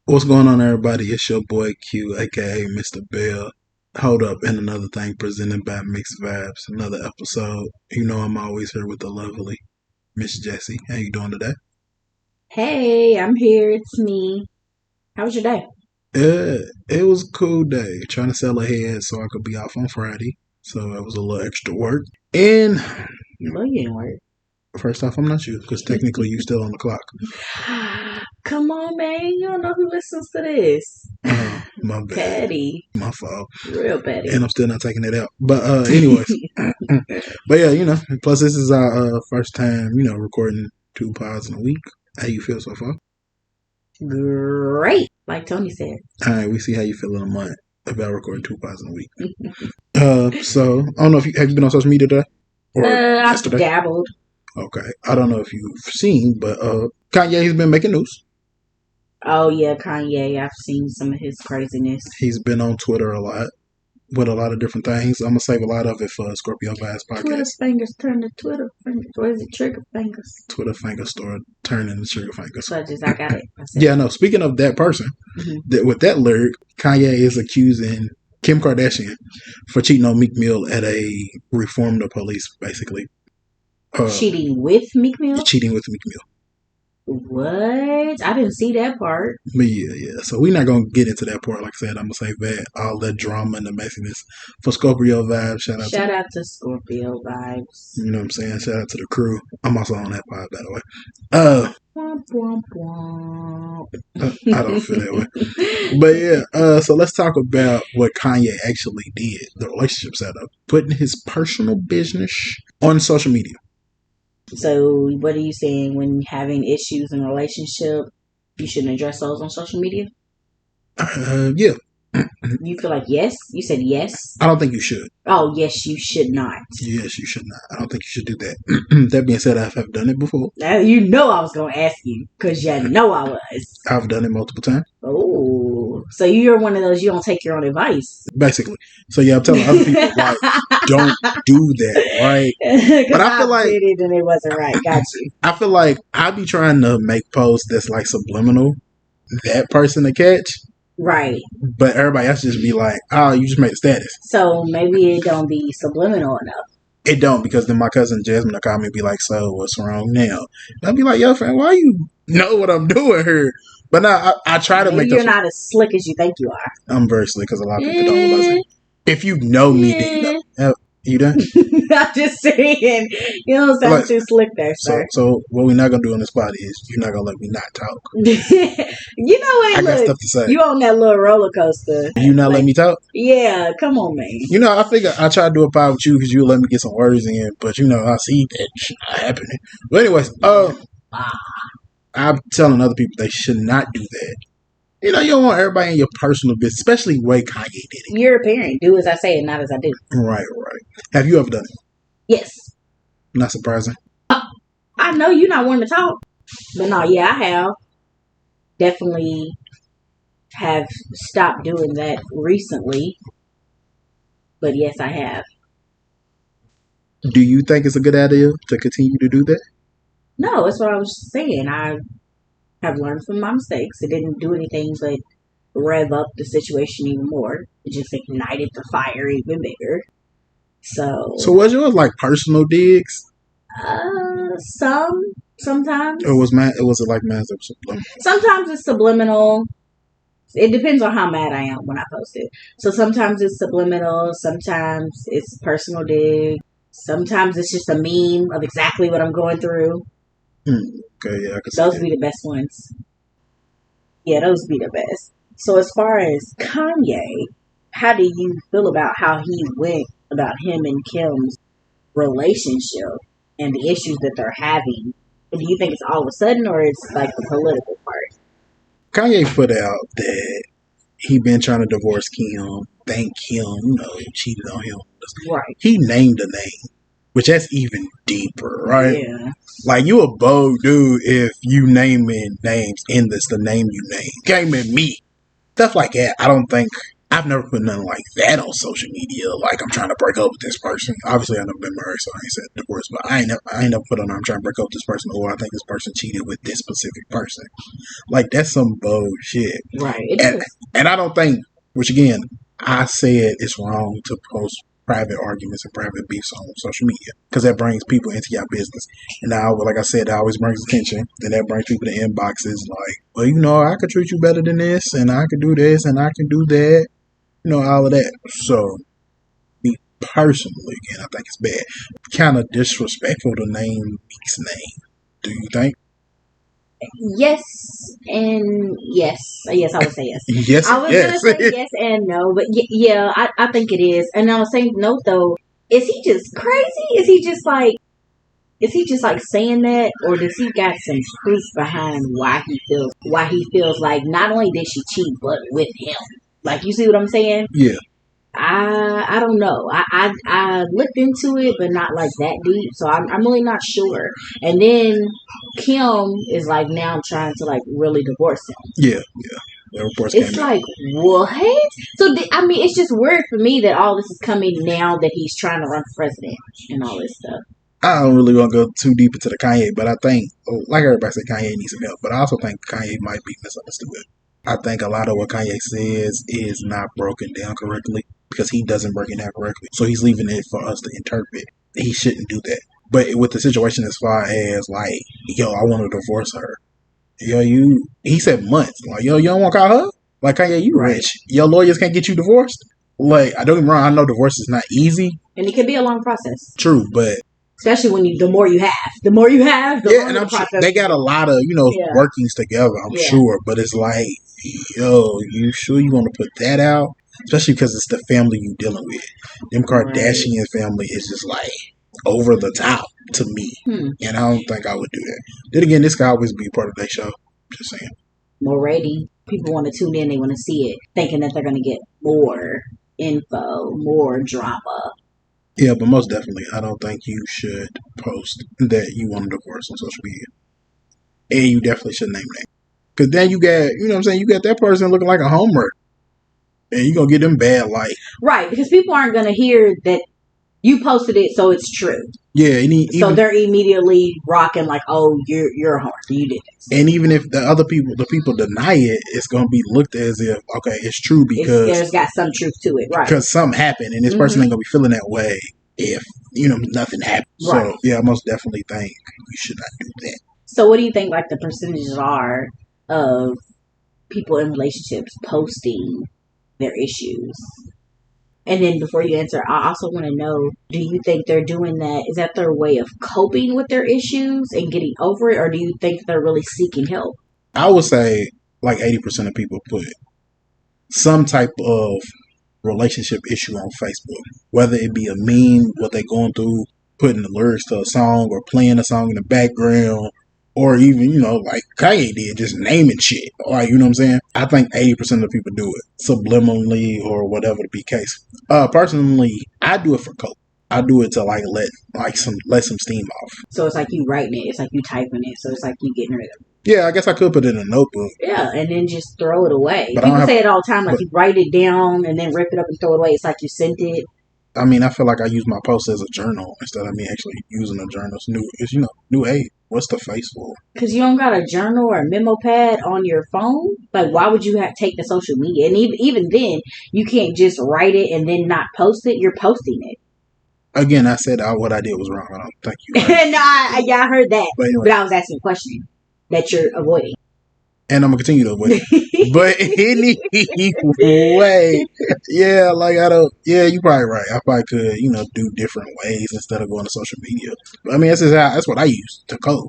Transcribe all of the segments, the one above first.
What's going on, everybody? It's your boy Q, aka Mr. Bell. Hold up, and another thing presented by Mixed Vibes. Another episode. You know I'm always here with the lovely Miss Jessie. How you doing today? Hey, I'm here. It's me. How was your day? It was a cool day. Trying to sell ahead so I could be off on Friday. So it was a little extra work. And Well, you didn't work. first off, I'm not you, because technically you still on the clock. Come on, man. You don't know who listens to this. My bad. Petty. My fault. Real petty. And I'm still not taking it out. But anyways. But yeah, plus this is our first time, recording 2 pods in a week. How you feel so far? Great. Like Tony said. All right, we see how you feel in a month about recording 2 pods in a week. So I don't know if have you been on social media today? Or I've dabbled. Okay. I don't know if you've seen, but Kanye's been making news. Oh yeah, Kanye. I've seen some of his craziness. He's been on Twitter a lot with a lot of different things. I'm gonna save a lot of it for Scorpio Vibes podcast. Twitter fingers turn to Twitter fingers. What is it? Trigger fingers. Twitter fingers start turning to trigger fingers. So I got it. Yeah, no. Speaking of that person, with that lyric, Kanye is accusing Kim Kardashian for cheating on Meek Mill at a Reform the Police, basically. Cheating with Meek Mill? Cheating with Meek Mill. What? I didn't see that part. But yeah. So we're not going to get into that part. Like I said, I'm going to save that, all that drama and the messiness for Scorpio Vibes. Shout out to Scorpio Vibes. You know what I'm saying? Shout out to the crew. I'm also on that pod, by the way. I don't feel that way. But yeah, so let's talk about what Kanye actually did, the relationship setup, putting his personal business on social media. So what are you saying? When having issues in a relationship, you shouldn't address those on social media? Yeah. You feel like yes? You said yes? I don't think you should. Oh, yes, you should not. Yes, you should not. I don't think you should do that. That being said, I have done it before. You know I was going to ask you, because you know I was. I've done it multiple times. Oh, so you're one of those, you don't take your own advice. Basically. So yeah, I'm telling other people, like, don't do that, right? But I feel like did it and it wasn't right. Got you. I feel like I be trying to make posts that's like subliminal, that person to catch. Right. But everybody else just be like, oh, you just made a status. So maybe it don't be subliminal enough. It don't, because then my cousin Jasmine will call me and be like, so what's wrong now? And I'll be like, yo, fam, why you know what I'm doing here? But now I try to make you're not as slick as you think you are. I'm very slick because a lot of people don't realize it. If you know me, then you know. You done? I'm just saying, you don't sound too slick there, sir. So what we're not gonna do on this pod is you're not gonna let me not talk. You know what? I got stuff to say. You on that little roller coaster? You not let me talk? Yeah, come on, man. You know, I figure I try to do a pod with you because you let me get some words in, but you know, I see that shit not happening. But anyways, I'm telling other people they should not do that. You know, you don't want everybody in your personal business, especially the way Kanye did it. You're a parent. Do as I say and not as I do. Right. Have you ever done it? Yes. Not surprising. I know you're not wanting to talk. But no, yeah, I have. Definitely have stopped doing that recently. But yes, I have. Do you think it's a good idea to continue to do that? No, that's what I was saying. I have learned from my mistakes. It didn't do anything but rev up the situation even more. It just ignited the fire even bigger. So was yours like personal digs? Sometimes. Or was it like man's subliminal? Sometimes it's subliminal. It depends on how mad I am when I post it. So sometimes it's subliminal. Sometimes it's personal dig. Sometimes it's just a meme of exactly what I'm going through. Okay, yeah, those would be the best ones. Yeah, those would be the best. So as far as Kanye, how do you feel about how he went about him and Kim's relationship and the issues that they're having? Do you think it's all of a sudden, or it's like the political part? Kanye put out that he been trying to divorce Kim, thank Kim, cheated on him. Right. He named a name, which that's even deeper, right? Yeah. Like, you a bold dude if you naming names in the name you name. Came at me. Stuff like that, I don't think I've never put nothing like that on social media. Like I'm trying to break up with this person. Obviously, I've never been married, so I ain't said divorce. But I ain't never put on. I'm trying to break up with this person, or I think this person cheated with this specific person. Like that's some bullshit. Right. It And is. and I don't think, which again, I said it's wrong to post private arguments and private beefs on social media because that brings people into your business. And now, like I said, that always brings attention. Then that brings people to inboxes like, well, I could treat you better than this, and I could do this, and I can do that. All of that. So, me personally, again, I think it's bad. Kind of disrespectful to name Meek's name. Do you think? Yes and yes. Yes, I would say yes. Yes, I was yes. gonna say yes and no, but yeah, I think it is. And on the same note, though, is he just crazy? Is he just like saying that, or does he got some proof behind why he feels like not only did she cheat, but with him? Like, you see what I'm saying? Yeah. I don't know. I looked into it, but not like that deep. So I'm really not sure. And then Kim is like now trying to like really divorce him. Yeah. The reports It's came out. like what? So I mean, it's just weird for me that all this is coming now that he's trying to run for president and all this stuff. I don't really want to go too deep into the Kanye, but I think, like everybody said, Kanye needs some help. But I also think Kanye might be misunderstood. I think a lot of what Kanye says is not broken down correctly because he doesn't break it down correctly. So he's leaving it for us to interpret. He shouldn't do that. But with the situation as far as like, yo, I want to divorce her. Yo, he said months. Like, yo, you don't want to call her? Like, Kanye, you rich. Your lawyers can't get you divorced? Like, I don't get me wrong. I know divorce is not easy. And it can be a long process. True, but especially when the more you have, the yeah, and I'm sure they got a lot of workings together. I'm sure, but it's like, yo, you sure you want to put that out? Especially because it's the family you dealing with. Them Kardashian family is just like over the top to me, and I don't think I would do that. Then again, this could always be part of their show. Just saying. More ready. People want to tune in. They want to see it, thinking that they're going to get more info, more drama. Yeah, but most definitely, I don't think you should post that you want a divorce on social media. And you definitely should name that. Because then you got, you know what I'm saying, you got that person looking like a homer. And you're going to get them bad light. Right, because people aren't going to hear that you posted it, so it's true. Yeah. So they're immediately rocking like, oh, you're a homer. You did this. And even if the people deny it, it's going to be looked as if, okay, it's true because there's got some truth to it, right? Because something happened, and this person ain't going to be feeling that way if, nothing happened. Right. So, yeah, I most definitely think you should not do that. So what do you think, like, the percentages are of people in relationships posting their issues? And then before you answer, I also want to know, do you think they're doing that? Is that their way of coping with their issues and getting over it? Or do you think they're really seeking help? I would say like 80% of people put some type of relationship issue on Facebook. Whether it be a meme, what they're going through, putting the lyrics to a song or playing a song in the background, or even, like Kanye did, just naming shit. Like, you know what I'm saying? I think 80% of people do it subliminally or whatever the be case. Personally, I do it for cope. I do it to let some steam off. So it's like you writing it, it's like you typing it, so it's like you getting rid of it. Yeah, I guess I could put it in a notebook. Yeah, and then just throw it away. But people say it all the time, like you write it down and then rip it up and throw it away. It's like you sent it. I mean, I feel like I use my post as a journal instead of me actually using a journal. It's new age. What's the face for? Because you don't got a journal or a memo pad on your phone. Like, why would you take the social media? And even then, you can't just write it and then not post it. You're posting it. Again, I said what I did was wrong. I don't think you. No, I heard that. But I was asking a question that you're avoiding. And I'm going to continue to avoid it. But anyway, yeah, you're probably right. I probably could, do different ways instead of going to social media. But I mean, that's what I use to cope,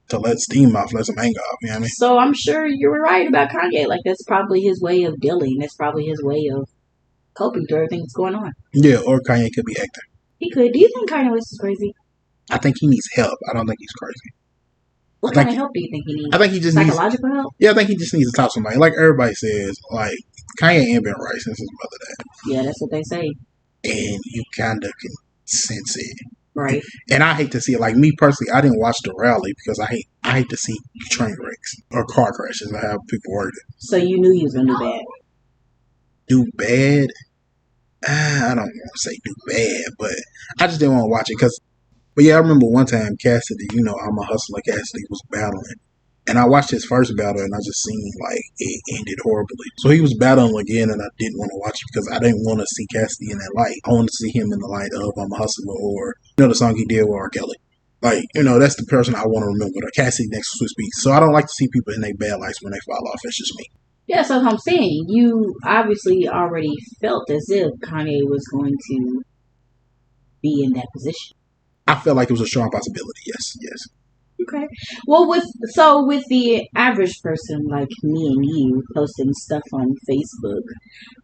to let steam off, let some anger off, you know what I mean? So I'm sure you were right about Kanye. Like, that's probably his way of dealing. That's probably his way of coping to everything that's going on. Yeah, or Kanye could be acting. He could. Do you think Kanye West is crazy? I think he needs help. I don't think he's crazy. What kind of help do you think he needs? I think he just psychological help. Yeah, I think he just needs to talk to somebody. Like everybody says, like Kanye ain't been right since his mother died. Yeah, that's what they say. And you kind of can sense it, right? And I hate to see it. Like me personally, I didn't watch the rally because I hate to see train wrecks or car crashes or how people word it. So you knew he was gonna do that. do bad. I don't want to say do bad, but I just didn't want to watch it because. But yeah, I remember one time Cassidy, I'm a hustler. Cassidy was battling, and I watched his first battle, and I just seen like it ended horribly. So he was battling again, and I didn't want to watch it because I didn't want to see Cassidy in that light. I wanted to see him in the light of I'm a hustler, or the song he did with R. Kelly. Like, that's the person I want to remember, the Cassidy next to Swiss Beats. So I don't like to see people in their bad lights when they fall off. It's just me. Yeah, so I'm saying you obviously already felt as if Kanye was going to be in that position. I felt like it was a strong possibility. Yes. Okay. Well, with the average person like me and you posting stuff on Facebook,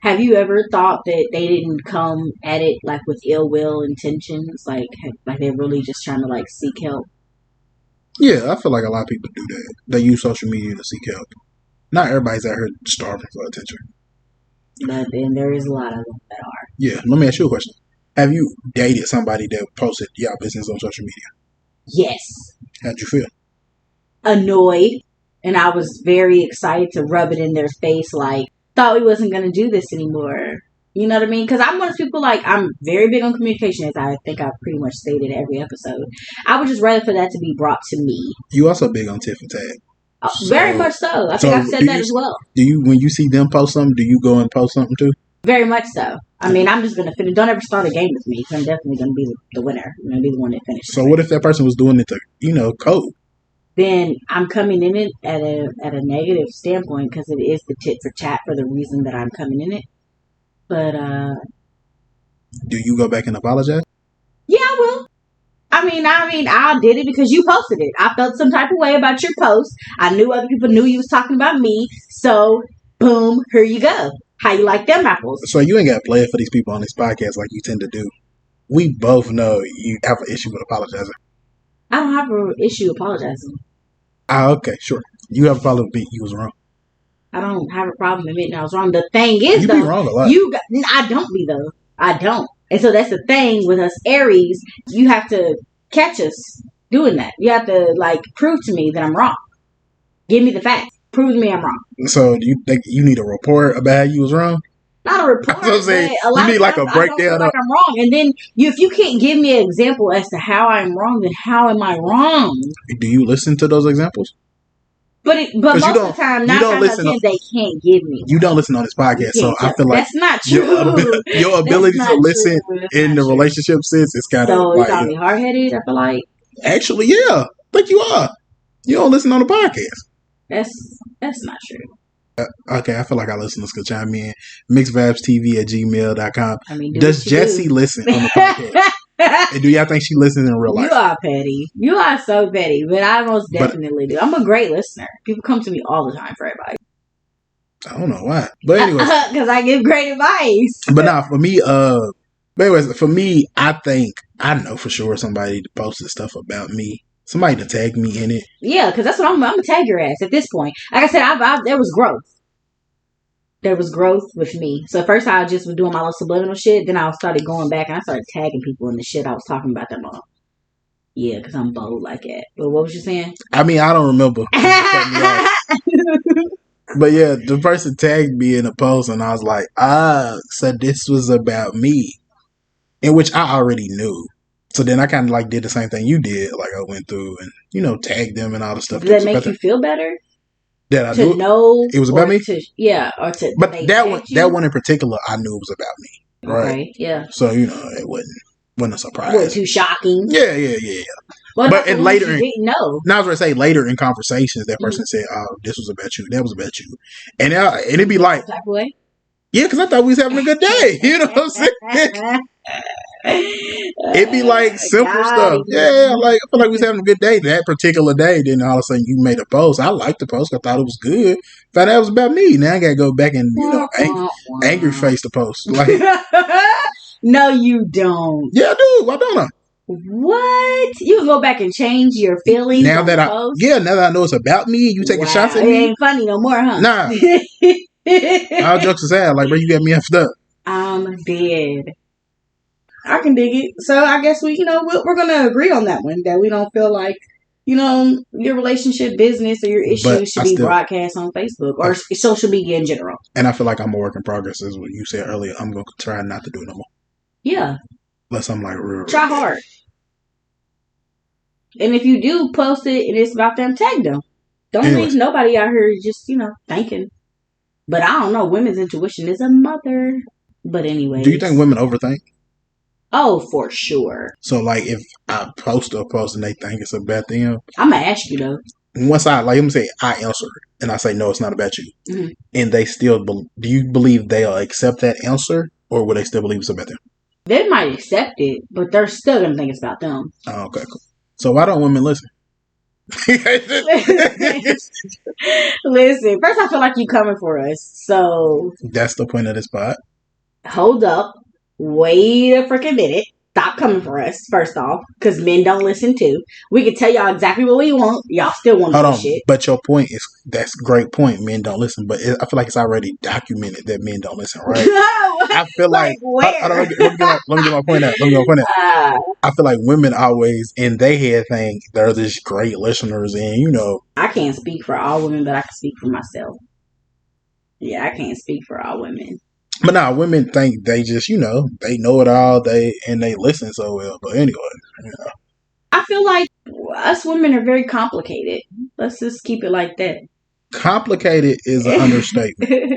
have you ever thought that they didn't come at it like with ill will intentions, like they're really just trying to like seek help? Yeah, I feel like a lot of people do that. They use social media to seek help. Not everybody's out here starving for attention. But then there is a lot of them that are. Yeah, let me ask you a question. Have you dated somebody that posted your business on social media? Yes. How'd you feel? Annoyed. And I was very excited to rub it in their face, like, thought we wasn't going to do this anymore. You know what I mean? Because I'm one of those people, like, I'm very big on communication, as I think I've pretty much stated every episode. I would just rather for that to be brought to me. You also big on tit for tat. Very much so. I think I've said that as well. Do you, when you see them post something, do you go and post something too? Very much so. I mean, I'm just going to finish. Don't ever start a game with me, because I'm definitely going to be the winner. I'm going to be the one that finishes. So what if that person was doing it to, code? Then I'm coming in it at a negative standpoint, because it is the tit for tat for the reason that I'm coming in it. But, do you go back and apologize? Yeah, I will. I mean, I did it because you posted it. I felt some type of way about your post. I knew other people knew you was talking about me. So, boom, here you go. How you like them apples? So you ain't got to play it for these people on this podcast like you tend to do. We both know you have an issue with apologizing. I don't have an issue apologizing. Okay, sure. You have a problem with you was wrong. I don't have a problem admitting I was wrong. The thing is, you though, be wrong a lot. I don't be though. I don't. And so that's the thing with us Aries. You have to catch us doing that. You have to prove to me that I'm wrong. Give me the facts. Prove to me I'm wrong. So do you think you need a report about how you was wrong? Not a report. I was saying, you need like a breakdown. I I'm wrong, and then if you can't give me an example as to how I'm wrong, then how am I wrong? Do you listen to those examples? But most of the time, 9 times out of 10, they can't give me. You don't listen on this podcast, so I feel like that's not true. Your ability to listen in the relationship sense is kind of so you call me hard headed. I feel like actually, yeah, but you are. You don't listen on the podcast. That's not true. Okay, I feel like our listeners could chime in. mixedvibestv@gmail.com. I mean, does Jessie listen on the podcast? And do y'all think she listens in real life? You are petty. You are so petty, but I most definitely do. I'm a great listener. People come to me all the time for advice. I don't know why, but anyways, because I give great advice. But nah, for me, I think I know for sure somebody posted stuff about me. Somebody to tag me in it. Yeah, because that's what I'm gonna tag your ass at this point. Like I said, there was growth. There was growth with me. So at first I just was doing my little subliminal shit. Then I started going back and I started tagging people in the shit I was talking about them all. Yeah, because I'm bold like that. But what was you saying? I mean, I don't remember. But yeah, the person tagged me in a post and I was like, so this was about me. In which I already knew. So then I kind of did the same thing you did. Like I went through and, tagged them and all the stuff. Does that make you feel better? That I to know it was about me. Or to. But that one in particular, I knew it was about me. Right? Okay, yeah. So it wasn't a surprise. Wasn't too shocking. Yeah. Well, but and later, didn't know. Now I was gonna say later in conversations, that person said, "Oh, this was about you. That was about you," and it'd be like, "Yeah," because I thought we was having a good day. You know what I'm saying? It'd be like simple stuff. Yeah, I feel like we was having a good day that particular day. Then all of a sudden you made a post. I liked the post. I thought it was good. Found out it was about me. Now I gotta go back and angry face the post. No, you don't. Yeah, I do. Why don't I? What? You can go back and change your feelings now that I know it's about me. You taking shots at me? It ain't funny no more, huh? Nah. All jokes aside, bro, you got me effed up. I'm dead. I can dig it. So I guess we're gonna agree on that one, that we don't feel like your relationship business or your But issues should I be still, broadcast on Facebook I, or social media in general. and I feel like I'm a work in progress, as what you said earlier. I'm gonna try not to do it no more, Yeah, unless I'm like real try bad. hard. And if you do post it and it's about them, tag them. Don't leave Anyways, nobody out here just, thinking. But I don't know. Women's intuition is a mother. But do you think anyways. women overthink? Oh, for sure. So like, if I post a post and they think it's about them, I'm going to ask you, though. once I like, let me say I answer it and I say no, it's not about you, Mm-hmm. and they still, do you believe they'll accept that answer, or will they still believe it's about them? They might accept it, but they're still going to think it's about them. Oh, okay, cool. So why don't women listen? Listen, first I feel like you coming for us. So That's the point of this pod. hold up. Wait a freaking minute. Stop coming for us, first off, because men don't listen too. We can tell y'all exactly what we want. Y'all still want to Hold do on, shit. but your point is, that's a great point. Men don't listen, but I feel like it's already documented that men don't listen, right? I feel like, hold on, where? let me get my point out. Let me get my point out. uh, I feel like women always in their head think they're just great listeners, and I can't speak for all women, but I can speak for myself. Yeah, I can't speak for all women. but now women think they just they know it all, they listen so well. But anyway, I feel like us women are very complicated. Let's just keep it like that. complicated is an understatement.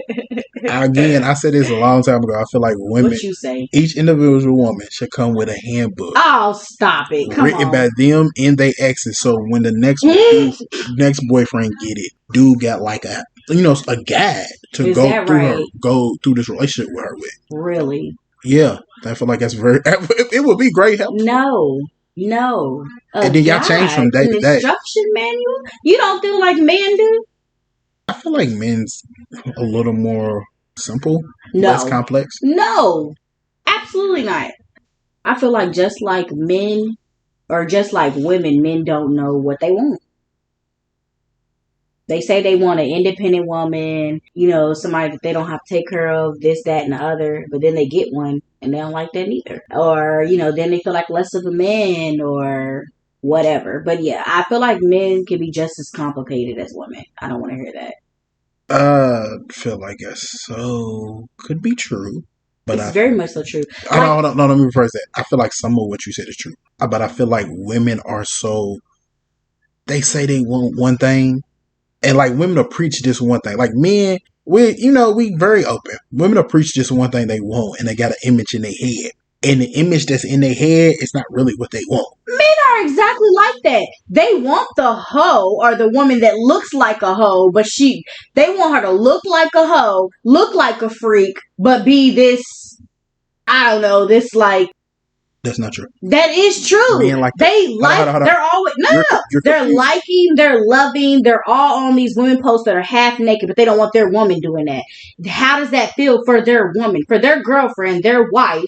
Again, I said this a long time ago. I feel like women, What you say? each individual woman should come with a handbook Oh, stop it! Come written by on. them and they exes. So when the next boyfriend get it, dude got like a guide to Is that right? go through this relationship with her with. Really? Yeah, I feel like that's very. It would be great help. No. And then y'all change from day An to day. instruction manual? You don't feel like men do? I feel like men's a little more simple, less No. complex. No. Absolutely not. I feel like just like men or just like women, men don't know what they want. They say they want an independent woman, somebody that they don't have to take care of, this, that, and the other, but then they get one and they don't like that either. Or, then they feel like less of a man or whatever. But yeah, I feel like men can be just as complicated as women. I don't want to hear that. Feel like that's so could be true, but It's very much so true. hold on, no, let me rephrase that. I feel like some of what you said is true, but I feel like women are so, they say they want one thing, and like women will preach this one thing. Like men, we very open. Women will preach this one thing they want, and they got an image in their head, and the image that's in their head is not really what they want. Men are exactly like that. They want the hoe or the woman that looks like a hoe, but they want her to look like a hoe, look like a freak, but be this, I don't know, this like. That's not true. That is true. Men like they like. hold on. They're always They're confused. liking. They're loving. They're all on these women posts that are half naked, but they don't want their woman doing that. How does that feel for their woman, for their girlfriend, their wife,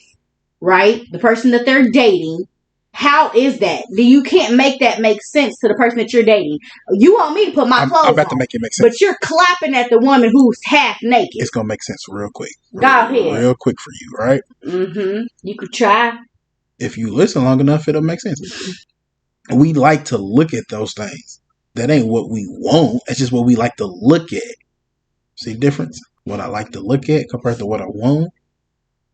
right? The person that they're dating. How is that? You can't make that make sense to the person that you're dating. You want me to put my clothes I'm about on, to make it make sense, but you're clapping at the woman who's half naked. It's gonna make sense real quick. Go ahead. Real quick for you, right? Mm-hmm. You could try. If you listen long enough, it'll make sense. We like to look at those things. That ain't what we want. It's just what we like to look at. See the difference? What I like to look at compared to what I want.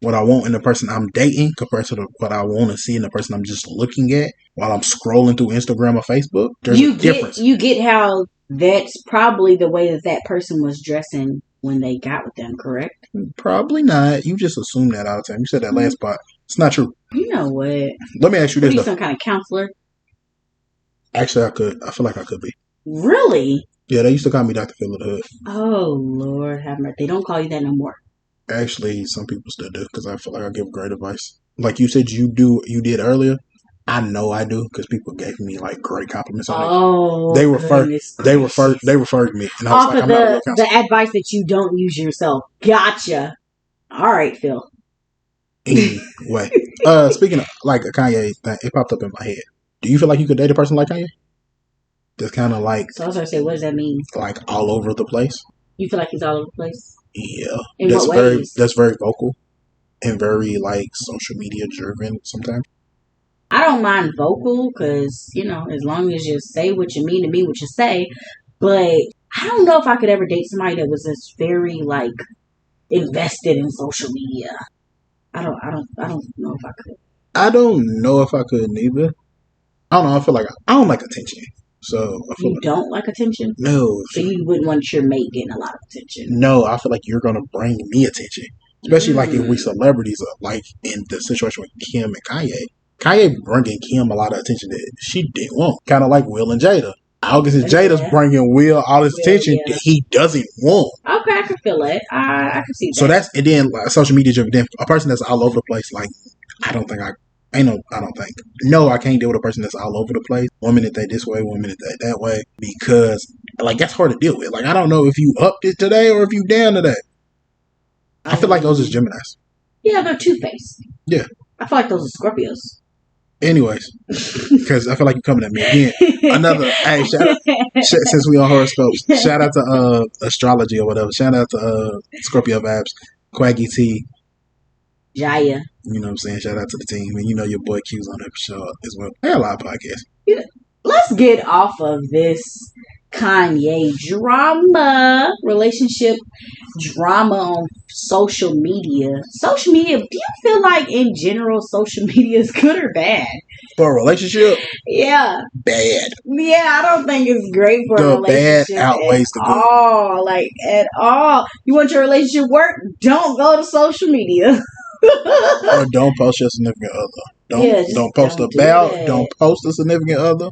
What I want in the person I'm dating compared to what I want to see in the person I'm just looking at while I'm scrolling through Instagram or Facebook. There's a difference. You get how that's probably the way that person was dressing when they got with them, correct? Probably not. You just assume that all the time. You said that last part. It's not true. You know what? Let me ask you this. Are you some kind of counselor? Actually, I could. I feel like I could be. Really? Yeah, they used to call me Dr. Phil of the Hood. Oh, Lord have mercy. They don't call you that no more. Actually, some people still do because I feel like I give great advice. Like you said, you did earlier. I know I do because people gave me like great compliments on it. They referred to me, and I was off like, of the advice that you don't use yourself. Gotcha. All right, Phil. Anyway, speaking of like a Kanye thing, it popped up in my head. Do you feel like you could date a person like Kanye? That's kind of like. So I was gonna say, what does that mean? Like all over the place. You feel like he's all over the place? Yeah. In what ways? That's very vocal and very like social media driven sometimes. I don't mind vocal because, as long as you say what you mean to mean what you say. But I don't know if I could ever date somebody that was just very like invested in social media. I don't know if I could. I don't know if I could neither. I don't know. I feel like I don't like attention. So I feel You don't like attention? no. So you wouldn't want your mate getting a lot of attention? No, I feel like you're gonna bring me attention, especially like if we celebrities, like in the situation with Kim and Kanye. Kanye bringing Kim a lot of attention that she didn't want, kind of like Will and Jada. August and Jada's bringing Will all this attention that he doesn't want. Okay, I can feel it. I can see that. So that's and then like, social media driven. Then a person that's all over the place, like I don't think I. Ain't no, I don't think. No, I can't deal with a person that's all over the place. 1 minute they this way, 1 minute they that way. Because, like, that's hard to deal with. Like, I don't know if you upped it today or if you down today. I feel like those is Geminis. Yeah, they're two-faced. Yeah. I feel like those are Scorpios. Anyways, because I feel like you're coming at me again. Another, hey, since we on horoscopes, shout out to astrology or whatever. Shout out to Scorpio Vibes, Quaggy T, Jaya. You know what I'm saying? Shout out to the team. And you know your boy Q's on that show as well. They got a lot of podcasts. Yeah. Let's get off of this Kanye drama, relationship drama on social media. Social media, do you feel like in general social media is good or bad? For a relationship? Yeah. Bad. Yeah, I don't think it's great for the a relationship. The bad outweighs the good. Like, at all. You want your relationship work? Don't go to social media. Or don't post your significant other. Don't post don't post a significant other.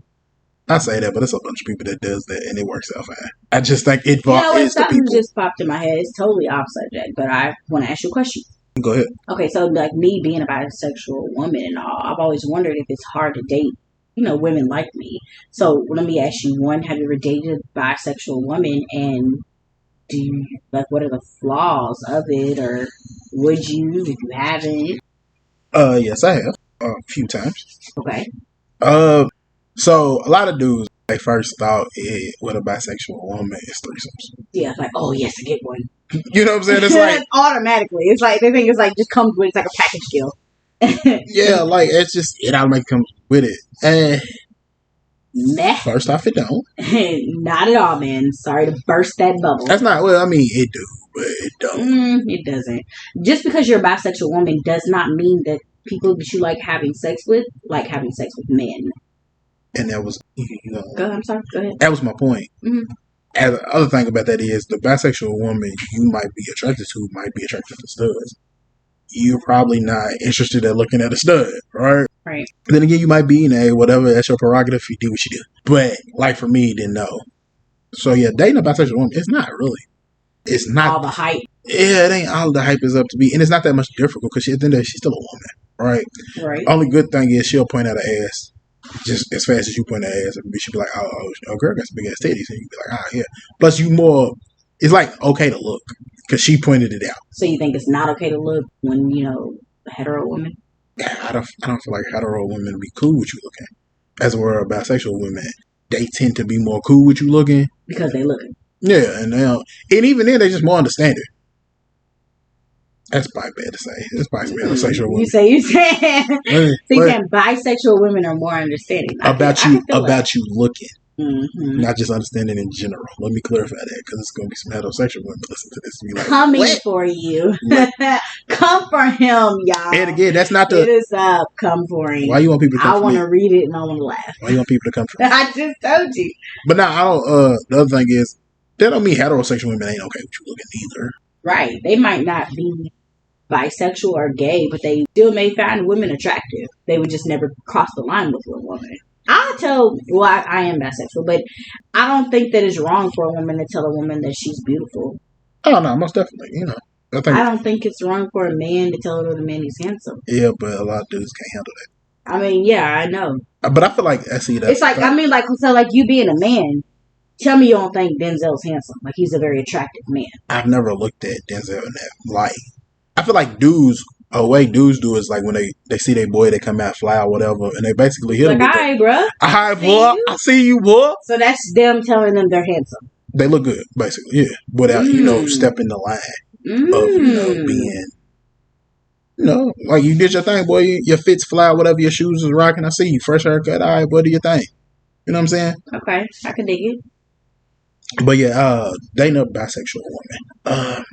I say that, but there's a bunch of people that does that, and it works out fine. I just think it is the people. Just popped in my head. It's totally off subject, but I want to ask you a question. Go ahead. Okay, so like me being a bisexual woman and all, I've always wondered if it's hard to date, women like me. So let me ask you one: have you ever dated a bisexual woman, and do you what are the flaws of it, or would you if you haven't? Yes, I have a few times. Okay. So a lot of dudes, they first thought with a bisexual woman is threesomes. Yeah, like, oh yes, I get one. You know what I'm saying? It's like automatically. It's like they think it's like just comes with it's like a package deal. Yeah, like it's just it automatically comes with it. And meh. First off, it don't. Not at all, man. Sorry to burst that bubble. That's not well. I mean, it do, but it don't. It doesn't. Just because you're a bisexual woman does not mean that people that you like having sex with like having sex with men. And that was, Go ahead, I'm sorry. Go ahead. That was my point. Mm-hmm. And the other thing about that is the bisexual woman you might be attracted to might be attracted to studs. You're probably not interested in looking at a stud, right? Right. Then again, you might be whatever. That's your prerogative. You do what you do. But like for me, then no. So yeah, dating a bisexual woman, it's not really. It's not all the hype. Yeah, it ain't all the hype is up to be, and it's not that much difficult because at the end of the day, she's still a woman, right? Right. Only good thing is she'll point out her ass. Just as fast as you point her ass, she'll be like, oh, girl got some big ass titties. And you be like, yeah. Plus, it's like okay to look because she pointed it out. So you think it's not okay to look when, a hetero woman? Yeah, I don't feel like hetero women be cool with you looking. As where a bisexual women, they tend to be more cool with you looking. Because they looking. Yeah, and even then, they just more understanding. That's probably bad to say. It's probably bisexual women. You saying bisexual women are more understanding about you looking, not just understanding in general. Let me clarify that because it's going to be some heterosexual women listen to this and be like, coming what? For you. Come for him, y'all. And again, that's not the. It is up. Come for him. Why you want people to come? I want to read it and I want to laugh. Why you want people to come for me? I just told you. But now I don't. The other thing is that don't mean heterosexual women ain't okay with you looking either. Right. They might not be bisexual or gay, but they still may find women attractive. They would just never cross the line with a woman. I am bisexual, but I don't think that it's wrong for a woman to tell a woman that she's beautiful. Oh no, most definitely. I don't think it's wrong for a man to tell another man he's handsome. Yeah, but a lot of dudes can't handle that. I mean, yeah, I know. But I feel like I see that. It's like so you being a man. Tell me you don't think Denzel's handsome. Like he's a very attractive man. I've never looked at Denzel in that light. I feel like dudes do is like when they see their boy, they come out fly or whatever, and they basically hit him. Like, hi, bro. Hi, boy. I see you, boy. So that's them telling them they're handsome. They look good, basically, yeah. Without, stepping the line of, being Like you did your thing, boy. Your fits fly, whatever your shoes is rocking. I see you, fresh haircut. All right, boy, do your thing. You know what I'm saying? Okay, I can dig it. But yeah, dating a bisexual woman,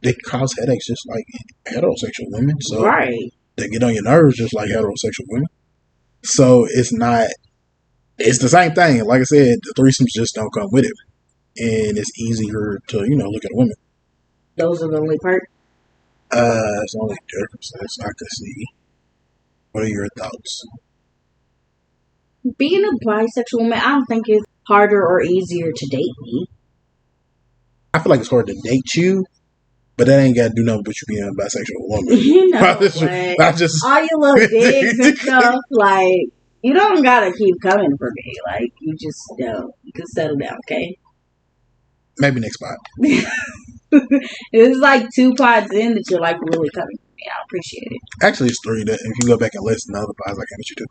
they cause headaches just like heterosexual women. So Right. they get on your nerves just like heterosexual women. So it's not. It's the same thing. Like I said, the threesomes just don't come with it, and it's easier to look at a woman. Those are the only part. It's only differences I could see. What are your thoughts? Being a bisexual woman, I don't think it's harder or easier to date me. I feel like it's hard to date you, but that ain't got to do nothing with you being a bisexual woman. You know I just all your little digs and stuff, like, you don't gotta keep coming for me. Like, you just don't. You can settle down, okay? maybe next spot. It's like 2 pods in that you're like really coming for me. I appreciate it. Actually, it's three. That if you go back and listen to other pods, I can with you too.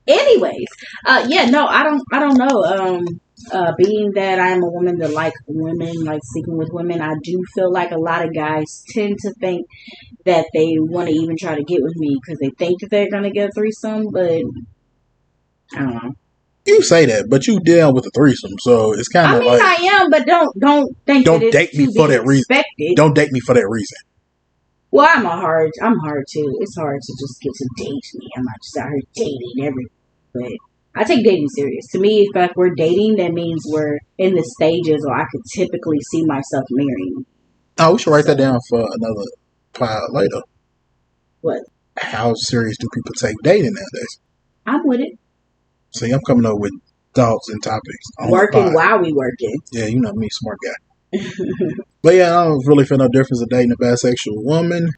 Anyways, yeah, no, I don't know. Being that I'm a woman that like women, like sleeping with women, I do feel like a lot of guys tend to think that they want to even try to get with me because they think that they're gonna get a threesome, but I don't know. You say that, but you deal with a threesome, so it's kind I of mean, like I am, but don't think don't that it's date me to for be that reason. expected. Don't date me for that reason. Well, I'm hard too. It's hard to just get to date me. I'm not just out here dating everything, but I take dating serious. To me, if like we're dating, that means we're in the stages, or I could typically see myself marrying. Oh, we should write that down for another pod later. What? How serious do people take dating nowadays? I'm with it. See, I'm coming up with thoughts and topics. On Working while we working. Yeah, you know me, smart guy. But yeah, I don't really feel no difference of dating a bisexual woman.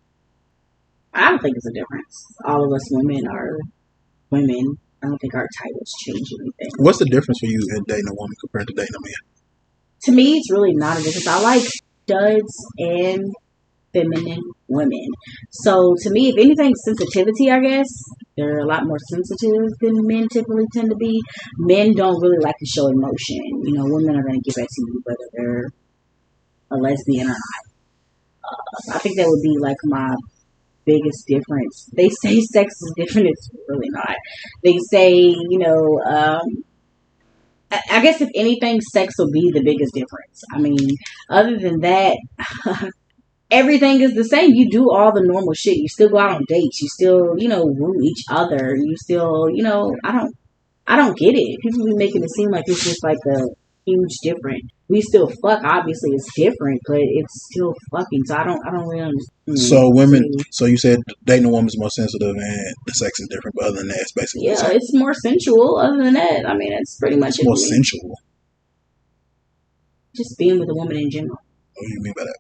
I don't think it's a difference. All of us women are women. I don't think our titles change anything. What's the difference for you in dating a woman compared to dating a man? To me, it's really not a difference. I like studs and feminine women. So to me, if anything, sensitivity, I guess. They're a lot more sensitive than men typically tend to be. Men don't really like to show emotion. You know, women are going to give that to you whether they're a lesbian or not. I think that would be like my biggest difference. They say sex is different. It's really not. They say, I guess if anything, sex will be the biggest difference. I mean, other than that, everything is the same. You do all the normal shit. You still go out on dates. You still, woo each other. You still, I don't get it. People be making it seem like it's just like a huge difference. We still fuck. Obviously, it's different, but it's still fucking. So I don't really understand. So women. So you said dating a woman is more sensitive and the sex is different, but other than that, it's basically the same. It's more sensual. Other than that, I mean, it's pretty much it's more sensual. Just being with a woman in general. What do you mean by that?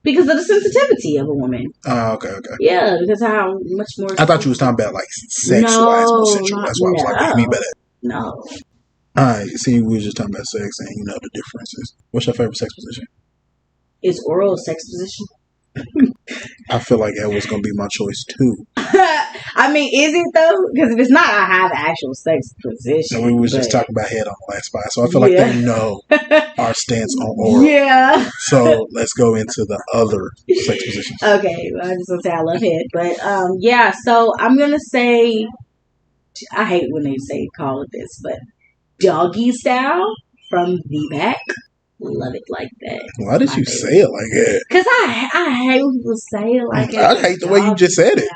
Because of the sensitivity of a woman. Oh, okay. Yeah, because how much more. I thought you was talking about like sex-wise, more sensual. That's why I was like, what do you mean by that? No. Alright, see, we were just talking about sex and the differences. What's your favorite sex position? Is oral a sex position? I feel like that was going to be my choice too. I mean, is it though? Because if it's not, I have actual sex position. And we was just talking about head on the last spot, so I feel like they know our stance on oral. Yeah. So let's go into the other sex positions. Okay, well, I just want to say I love head, but yeah. So I'm gonna say, I hate when they call it this, but doggy style from the back. Love it like that. Why did you say it like that? Because I hate when people say it like that. I hate the way you just said it.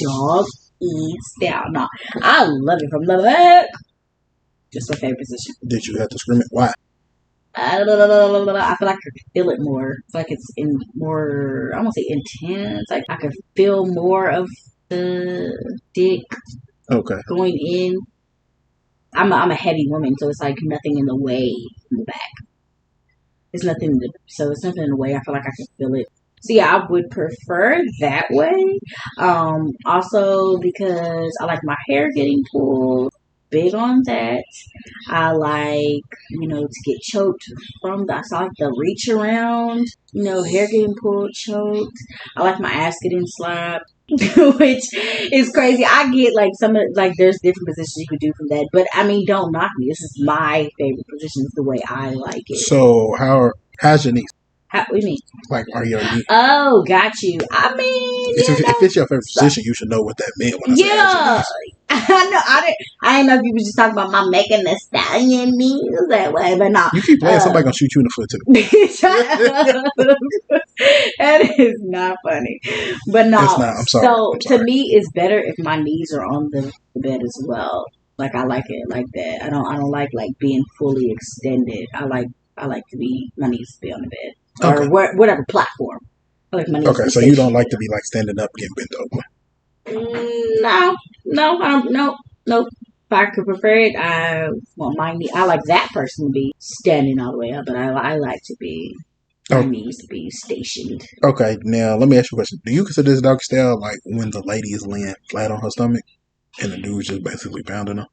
Dog eat style. No, I love it from the back. Just my favorite position. Did you have to scream it? Why? I feel like I could feel it more. It's like it's more, I won't say intense. Like I could feel more of the dick going in. I'm a heavy woman, so it's like nothing in the way in the back. It's nothing, so it's nothing in the way. I feel like I can feel it. So yeah, I would prefer that way. Also because I like my hair getting pulled. Big on that. I like, to get choked from the, so I like the reach around, hair getting pulled, choked. I like my ass getting slapped, which is crazy. I get like there's different positions you could do from that, but I mean, don't knock me. This is my favorite position. It's the way I like it. So how's your niece? What do you mean? Like, are your knees? Oh, got you. I mean, If it's your favorite position, you should know what that meant when I said ask your yeah. knees. I know. I didn't know if you were just talking about my making the stallion knees that way, but no. You keep playing, somebody gonna shoot you in the foot too. That is not funny. But It's no. not. I'm sorry. So I'm to sorry. me, it's better if my knees are on the bed as well. Like I like it like that. I don't like being fully extended. I like to be my knees to be on the bed Okay. or whatever platform. I like my knees. Okay. To be So you don't like stationary. to be like standing up, getting bent over. No, I don't. No. If I could prefer it, I want my knee. I like that person to be standing all the way up, but I like to be my Oh, knees to be stationed. okay. Now let me ask you a question. Do you consider this doggy style like when the lady is laying flat on her stomach and the dude's just basically pounding her?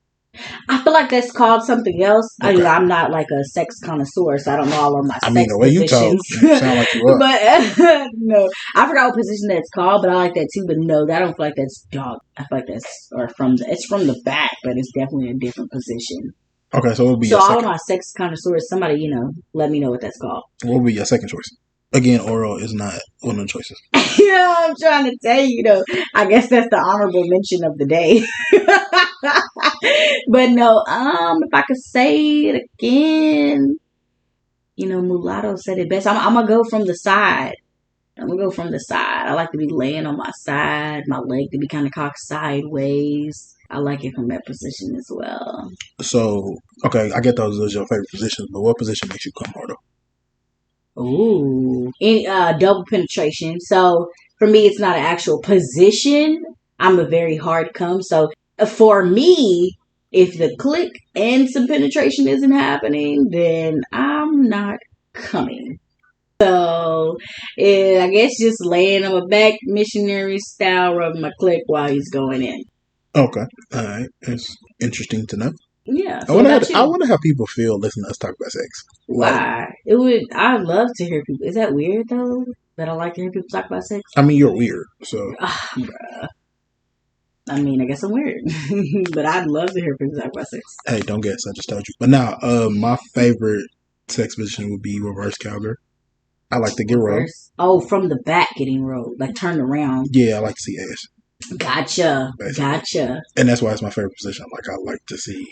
I feel like that's called something else. Okay. I'm not like a sex connoisseur, so I don't know all of my I mean, sex the way you talk, positions. you sound like you are. But no, I forgot what position that's called, but I like that too. But no, I don't feel like that's dog. I feel like that's it's from the back, but it's definitely a different position. Okay, so what would be So your all of second? my sex connoisseurs, somebody let me know what that's called. What would be your second choice? Again, oral is not one of the choices. I'm trying to tell you, I guess that's the honorable mention of the day. But no, if I could say it again, Mulatto said it best. I'm gonna go from the side. I'm gonna go from the side. I like to be laying on my side, my leg to be kind of cocked sideways. I like it from that position as well. So, okay, I get those as your favorite positions, but what position makes you come harder? Ooh, double penetration. So for me, it's not an actual position. I'm a very hard come. So for me, if the click and some penetration isn't happening, then I'm not coming. So I guess just laying on my back, missionary style, rubbing my click while he's going in. Okay, all right, it's interesting to know. Yeah. I So what wonder about I you? wonder how people feel listening to us talk about sex. Like, Why? It would. I'd love to hear people. Is that weird though? That I like to hear people talk about sex. I mean, you're weird, so Ah, I mean, I guess I'm weird, but I'd love to hear people talk about sex. hey, don't guess. I just told you. But now, my favorite sex position would be reverse cowgirl. I like to get rolled. Reverse. Oh, from the back getting rolled, like turned around. Yeah, I like to see ass, Gotcha. basically, Gotcha. and that's why it's my favorite position. Like, I like to see,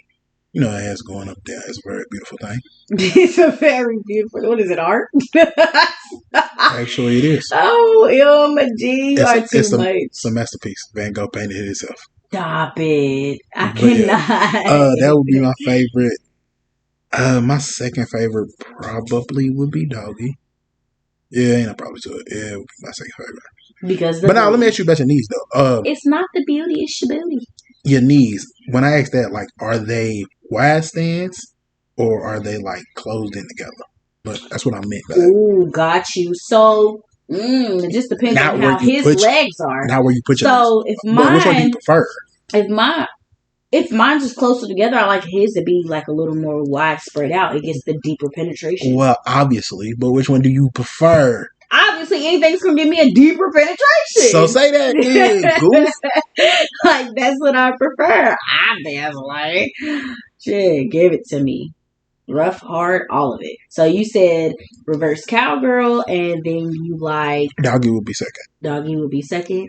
ass going up there. It's a very beautiful thing. It's a very beautiful. What is it? Art? Actually, it is. Oh, MG, you It's are a too it's a much. it's a masterpiece. Van Gogh painted it himself. Stop it. I But yeah, cannot. that would be my favorite. My second favorite probably would be doggy. Yeah, ain't no probably to it. Yeah, it would be my second favorite. Because the But now let me booty. ask you about your knees though. It's not the beauty, it's your booty. Your knees. When I ask that, like, are they wide stands or are they like closed in together? But that's what I meant by that. Ooh, got you. So, it just depends Not on where how you his put, legs are. not where you put your So knees. But which one do you prefer? if my if mine's just closer together, I like his to be like a little more wide spread out. It gets the deeper penetration. Well, obviously, but which one do you prefer? Obviously, anything's gonna give me a deeper penetration. So say that then, goof. Like that's what I prefer. Obviously, shit, give it to me. Rough, hard, all of it. So you said reverse cowgirl, and then you like Doggy would be second, doggy would be second.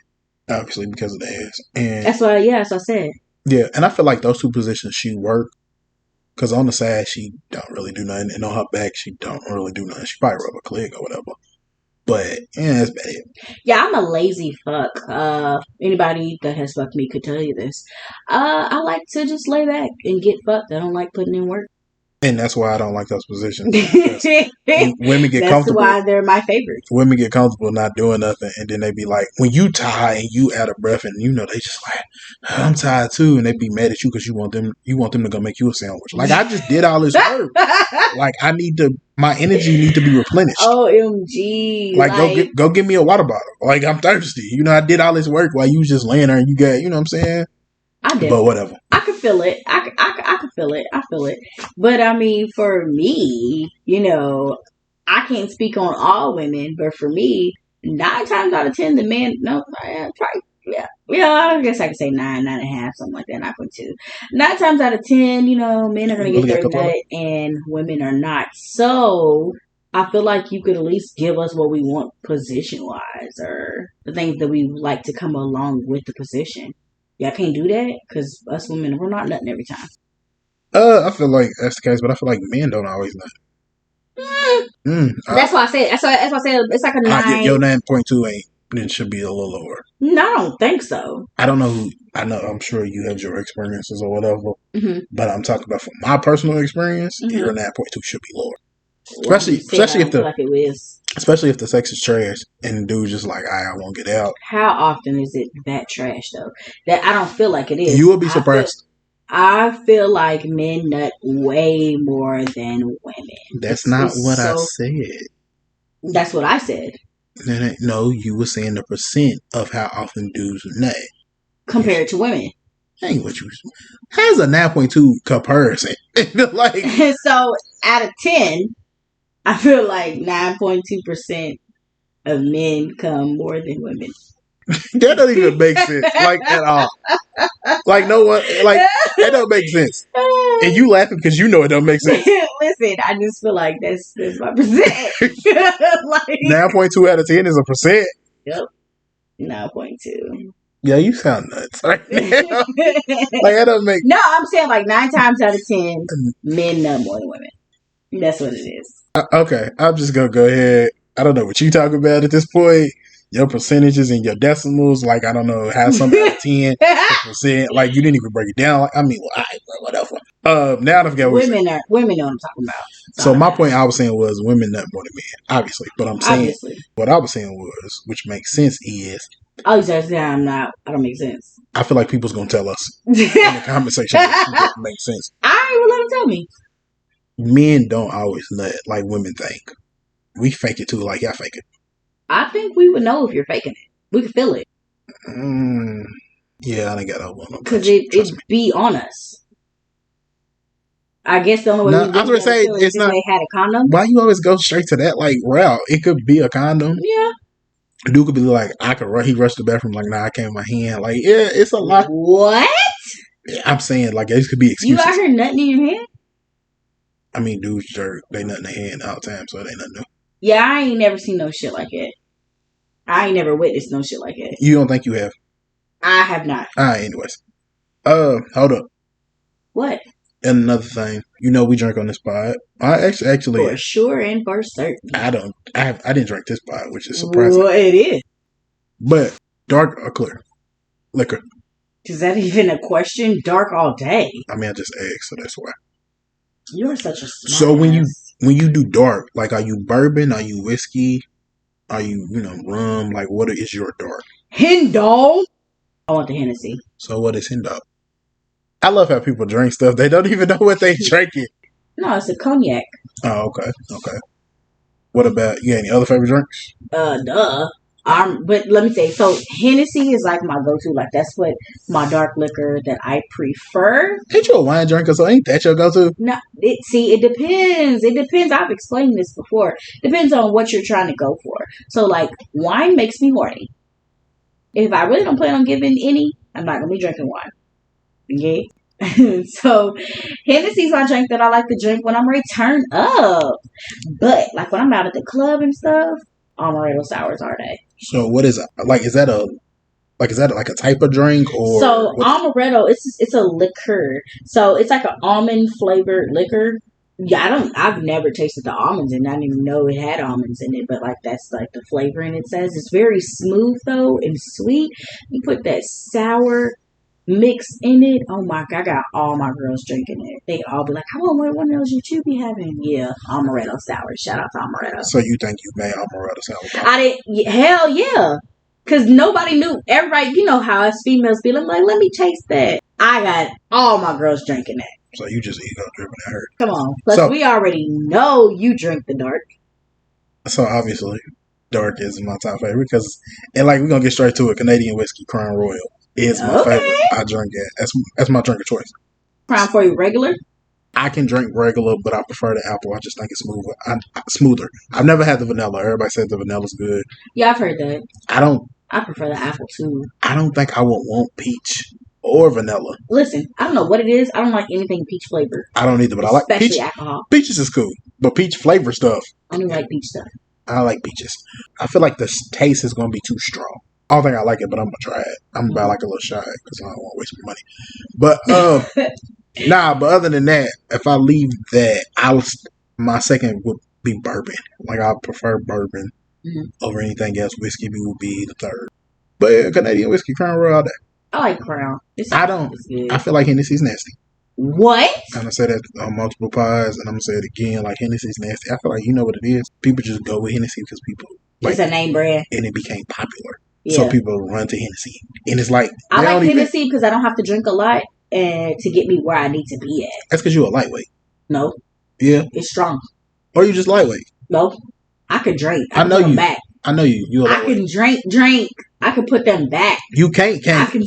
obviously because of the ass. And That's what. Yeah, that's what I said. yeah, and I feel like those two positions she work because on the side she don't really do nothing, and on her back she don't really do nothing. She probably rub a clig or whatever. But yeah, that's about it. Yeah, I'm a lazy fuck. Anybody that has fucked me could tell you this. I like to just lay back and get fucked. I don't like putting in work. And that's why I don't like those positions. Because women get That's comfortable. why they're my favorites. Women get comfortable not doing nothing, and then they be like, when you tired and you out of breath, and they just like, I'm tired too, and they be mad at you because you want them to go make you a sandwich. Like I just did all this work. Like my energy need to be replenished. OMG. Like go get me a water bottle. Like I'm thirsty. I did all this work while you was just laying there and you got, what I'm saying? I did. But whatever. I could feel it. I could feel it. I feel it. But I mean, for me, I can't speak on all women, but for me, 9 times out of 10, the man, no, probably, yeah, I guess I could say 9.5, something like that, 9.2. 9 times out of 10, men are going to get their nut and women are not. So I feel like you could at least give us what we want position wise, or the things that we like to come along with the position. Y'all can't do that because us women, we're not nutting every time. I feel like that's the case, but I feel like men don't always know. That's why I said. That's why I said it's like a Your nine. 9.2 ain't. It should be a little lower. No, I don't think so. I don't know who. I know. I'm sure you had your experiences or whatever, Mm-hmm. but I'm talking about from my personal experience. Mm-hmm. Your 9.2 should be lower, Well, especially if the like it is. especially if the sex is trash and the dude's just like, I won't get out. How often is it that trash though? That I don't feel like it is. You will be surprised. I feel like men nut way more than women. That's not what I said. That's what I said. No, you were saying the percent of how often dudes nut compared to women. Ain't what you. How's a 9.2 comparison? Like, so out of 10, I feel like 9.2% of men come more than women. That doesn't even make sense, like, at all. Like, no one, like, that don't make sense. And you laughing because you know it don't make sense. Listen, I just feel like that's my percent. Like 9.2 out of 10 is a percent. Yep, 9.2. Yeah, you sound nuts right now. Like, that don't make. No, I'm saying like 9 times out of 10, men nut more than women. That's what it is. Okay, I'm just gonna go ahead. I don't know what you talking about at this point. Your percentages and your decimals, like, I don't know how some out of 10%, like, you didn't even break it down. Like, I mean, well, all right, bro, whatever. Now I forget what women know what I'm talking about. So my point I was saying was women nut more than men, obviously. But I'm saying what I was saying was, which makes sense is. Oh, you're saying I don't make sense. I feel like people's gonna tell us in the comment section that doesn't make sense. All right, well, let them tell me. Men don't always nut like women think. We fake it too, like y'all fake it. I think we would know if you're faking it. We could feel it. Yeah, I didn't got that one. Because it'd be on us. I guess the only way I was gonna say it's not. They had a condom. Why you always go straight to that like route? It could be a condom. Yeah. Dude could be like, he rushed the bathroom like, nah, I came in my hand. Like, yeah, it's a lot. What? Yeah, I'm saying like this could be excuses. You out here nutting in your hand? I mean, dudes jerk. They nut in their hand all the time, so they nothing new. Yeah, I ain't never seen no shit like that. I ain't never witnessed no shit like that. You don't think you have? I have not. Alright, anyways. Hold up. What? And another thing, we drink on this pod. I actually for sure and for certain. I didn't drink this pod, which is surprising. Well, it is. But dark or clear liquor? Is that even a question? Dark all day. I mean, I just asked, so that's why. You're such a smart So when you do dark, like, are you bourbon? Are you whiskey? Are you rum? Like, what is your dark? Hendog. I want the Hennessy. So what is Hendog? I love how people drink stuff. They don't even know what they drinking. No, it's a cognac. Oh, okay. What about, you got any other favorite drinks? Duh. But let me say, so Hennessy is like my go-to. Like, that's what my dark liquor that I prefer. Ain't you a wine drinker, so ain't that your go-to? No, it depends. It depends. I've explained this before. Depends on what you're trying to go for. So, like, wine makes me horny. If I really don't plan on giving any, I'm not going to be drinking wine. Okay? So, Hennessy's my drink that I like to drink when I'm ready to turn up. But, like, when I'm out at the club and stuff, amaretto sours are they. So what is it? Like, is that like a type of drink or? So amaretto, it's a liquor. So it's like an almond flavored liquor. Yeah, I've never tasted the almonds and I didn't even know it had almonds in it, but like that's like the flavoring it says. It's very smooth though and sweet. You put that sour mix in it. Oh my God, I got all my girls drinking it. They all be like, I want one of those you be having. Yeah, amaretto sour. Shout out to amaretto. So you think you made amaretto sour? I didn't. Hell yeah. Because nobody knew. Everybody, you know how us females be like, let me taste that. I got all my girls drinking that. So you just eat up dripping at her. Come on. Plus, we already know you drink the dark. So obviously, dark is my top favorite. And like, we're going to get straight to it. Canadian whiskey, Crown Royal. It's my favorite. I drink it. That's my drink of choice. Crown for you regular? I can drink regular, but I prefer the apple. I just think it's smoother. I've never had the vanilla. Everybody says the vanilla's good. Yeah, I've heard that. I prefer the apple too. I don't think I would want peach or vanilla. Listen, I don't know what it is. I don't like anything peach flavored. I don't either, but I like peach. Especially alcohol. Peaches is cool, but peach flavor stuff I don't like peach stuff. I like peaches. I feel like the taste is gonna be too strong. I don't think I like it, but I'm gonna try it. I'm about like a little shy because I don't want to waste my money. But nah. But other than that, if I leave that, my second would be bourbon. Like I prefer bourbon over anything else. Whiskey would be the third. But yeah, Canadian whiskey, Crown Royal, all that. I like Crown. I don't. I feel like Hennessy's nasty. What? I'm gonna say that on multiple pies, and I'm gonna say it again. Like Hennessy's nasty. I feel like you know what it is. People just go with Hennessy because people like it's a name brand, and it became popular. Yeah. So people run to Hennessy, and it's like I like Hennessy because I don't have to drink a lot and to get me where I need to be at. That's because you're a lightweight. No. Yeah. It's strong. Or you just lightweight. No. I could drink. I know you. Back. I know you. You. I can drink. I can put them back. You can't.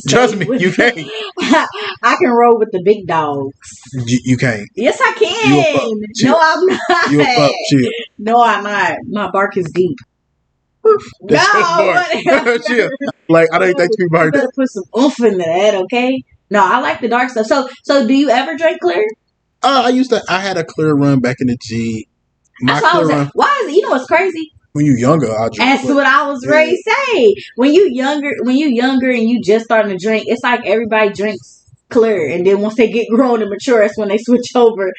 Trust me, you can't. I can roll with the big dogs. You can't. Yes, I can. No, I'm not. You a pup. Chill. No, I'm not. My bark is deep. No, chill. Like I don't think people heard that. Better put some oomph into that, okay? No, I like the dark stuff. So do you ever drink clear? I had a clear run back in the G. That's why I was like, why is it? You know what's crazy? When you younger, I drink. That's what I was ready to say. When you younger and you just starting to drink, it's like everybody drinks clear, and then once they get grown and mature, that's when they switch over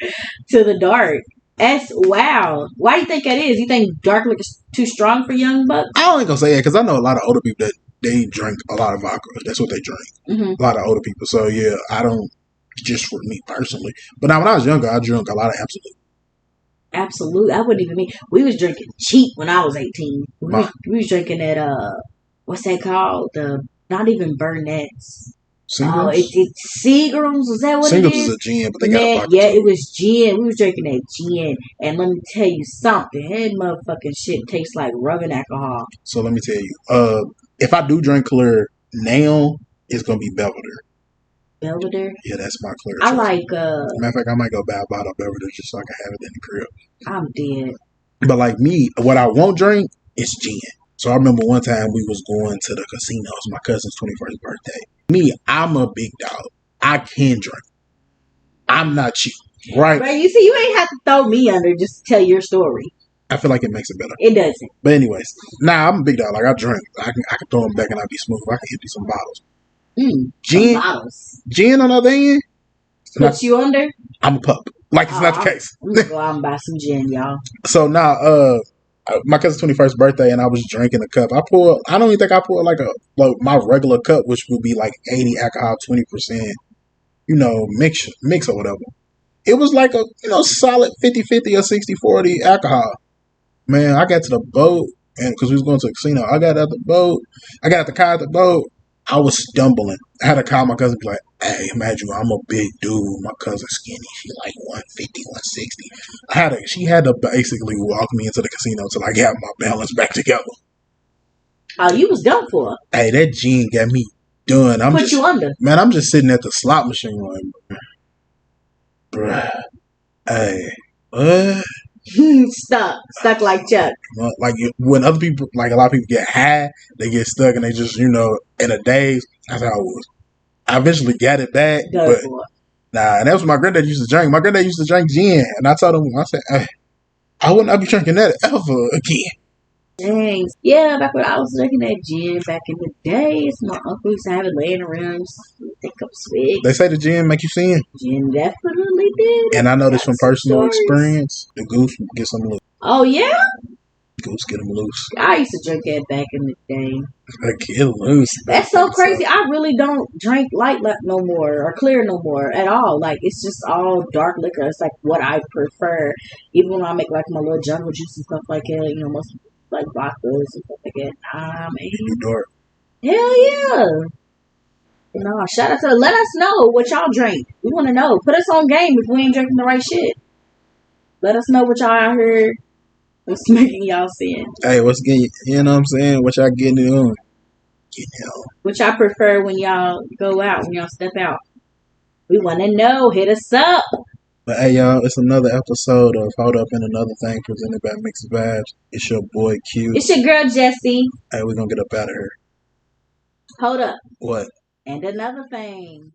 to the dark. That's wow. Why do you think that is? You think dark liquor is too strong for young bucks? I don't ain't gonna say that because I know a lot of older people that they drink a lot of vodka. That's what they drink. Mm-hmm. A lot of older people. So yeah, I don't. Just for me personally, but now when I was younger, I drank a lot of Absolute. Absolute. I wouldn't even mean. We was drinking cheap when I was 18. We was drinking that. What's that called? Not even Burnett's. Seagrams? It's Seagrams. Was that what Seagrams it is? is a gin, but they got a vodka. Yeah, it was gin. We was drinking that gin, and let me tell you something. That motherfucking shit tastes like rubbing alcohol. So let me tell you, if I do drink clear now, it's gonna be Belvedere. Belvedere? Yeah, that's my clear. I like. Matter of fact, I might go buy a bottle of Belvedere just so I can have it in the crib. I'm dead. But like me, what I won't drink is gin. So I remember one time we was going to the casino. It was my cousin's 21st birthday. Me, I'm a big dog. I can drink. I'm not cheap, right? But you see, you ain't have to throw me under just to tell your story. I feel like it makes it better. It doesn't. But anyways, I'm a big dog. Like I drink. I can throw them back and I'll be smooth. I can empty some bottles. Gin on the other end. Put you under? I'm a pup. Like it's not the case. I'm gonna go out and buy some gin, y'all. So now, my cousin's 21st birthday, and I was drinking a cup. I don't even think I poured like my regular cup, which would be like 80 alcohol, 20%, mix or whatever. It was like a, solid 50-50 or 60-40 alcohol. Man, I got to the boat, and because we was going to a casino, I got out the car at the boat. I was stumbling. I had to call my cousin and be like, hey, imagine I'm a big dude. My cousin's skinny. She's like 150, 160. She had to basically walk me into the casino until I got my balance back together. Oh, you was done for. Hey, that gin got me done. Put you under. Man, I'm just sitting at the slot machine like, bruh. Hey, what? Stuck like Chuck. Like when other people, like a lot of people get high, they get stuck and they just, in a daze. That's how I was. I eventually got it back, but and that's what my granddad used to drink. My granddad used to drink gin, and I told him, I said, hey, I would not be drinking that ever again. Dang. Yeah, back when I was drinking that gin back in the days, my uncle used to have it laying around, just take up swig. They say the gin make you sin. Gin definitely did. And I know this from personal experience. The goose gets them loose. Oh, yeah? Goose get them loose. I used to drink that back in the day. Get loose. That's so crazy. I really don't drink light no more or clear no more at all. Like, it's just all dark liquor. It's like what I prefer. Even when I make like my little jungle juice and stuff like that, most like vodkas and stuff like that. Nah, man. You dark. Hell yeah. Shout out to let us know what y'all drink. We want to know. Put us on game if we ain't drinking the right shit. Let us know what y'all out here. What's making y'all sin? Hey, what's getting, you know what I'm saying? What y'all getting on? What y'all prefer when y'all go out, when y'all step out? We want to know. Hit us up. But hey, y'all, it's another episode of Hold Up and Another Thing presented by Mixed Vibes. It's your boy Q. It's your girl Jessie. Hey, we're going to get up out of here. Hold up. What? And another thing.